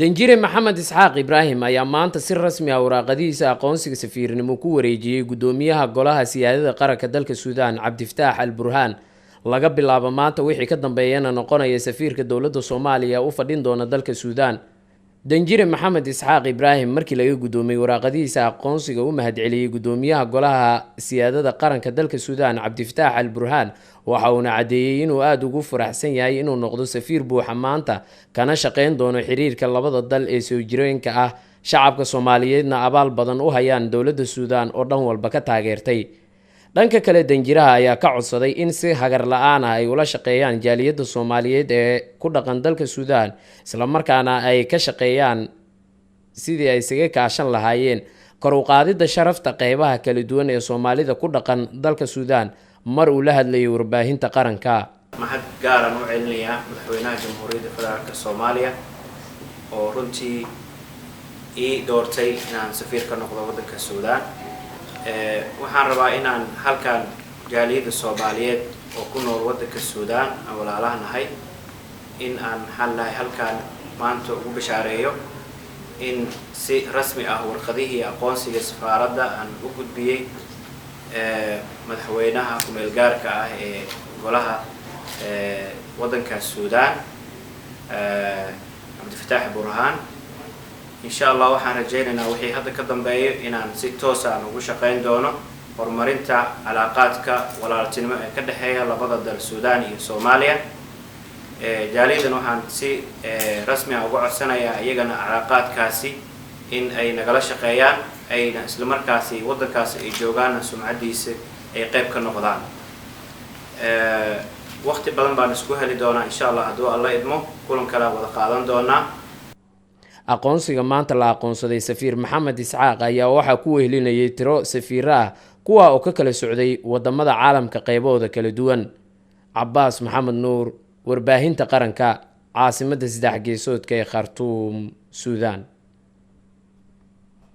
danjire maxamed isxaaq ibraahim ayaa maanta si rasmi ah waraaqadihiisa aqoonsiga safiirnimo ku wareejiyey gudoomiyaha golaha siyaadada qaranka dalka Suudaan Cabdifataax al-Burhaan laga bilaabo maanta wixii ka dambeeyana noqonaya safiirka dowladda Soomaaliya u fadhin doona dalka Suudaan. danjire maxamed isxaaq ibraahim markii laga gudoomiyey waraaqadihiisa aqoonsiga u mahadceliyey gudoomiyaha golaha siyaadada qaranka dalka Suudaan Cabdifataax al-Burhaan waxa uu cadeeyay inuu aad ugu faraxsan yahay inuu noqdo safiir buuxa maanta kana shaqeyn doono xiriirka labada dal ee soo jireenka ah shacabka Soomaaliyeedna abaal badan u hayaan dowladda Suudaan oo dhan walba ka taageertay. dhanka kale danjiraha ayaa ka codsaday in si hagar la'aan ah ay ula shaqeeyaan jaaliyadda Soomaaliyeed ee ku dhaqan dalka Suudaan isla markaana ay ka shaqeeyaan sidii ay isaga kaashan lahaayeen kor u qaadida sharafta qaybaha kala duwan ee Soomaalida ku dhaqan dalka Suudaan. mar uu la hadlayay warbaahinta qaranka mahad gaaran u celinaya madaxweynaha jamhuuriyadda federaalka Soomaaliya oo runtii ii doortay inaan safiir ka noqdo waddanka Suudaan. waxaan rabaa inaan halkan jaaliyadda Soomaaliyeed oo ku nool waddanka Suudaan aan walaalahanahay in aan halkan maanta ugu bashaareeyo in si rasmi ah warqadihii aqoonsiga safaaradda aan u gudbiyey madaxweynaha ku-meel gaarka ah ee golaha waddanka Suudaan Cabdifataax al-Burhaan. إن شاء الله waxaan rajaynaynaa wixii hadda ka dambeeyo inaan si toos ah ugu shaqeyn doono horumarinta cilaaqaadka walaaltinimo ee ka dhaxeeya labada dal Suudaan iyo Soomaaliya. jaaliyadan waxaan si rasmi ah uga codsanayaa iyagana cilaaqaadkaasi in ay nagala shaqeeyaan ayna isla markaasi waddankaasi ay joogaan sumcadiisa ay qayb ka noqdaan. waqti badan baan isku heli doonaa insha Allah hadduu Alla idmo kulan kale wada qaadan doonaa. aqoonsiga maanta la aqoonsaday safiir maxamed isxaaq ayaa waxa ku wehelinayay tiro safiir ah kuwa oo ka kala socday wadamada caalamka qaybooda kala duwan. Cabbaas Maxamed Nuur, warbaahinta qaranka, caasimadda saddex geesoodka ee Khartoum, Suudaan.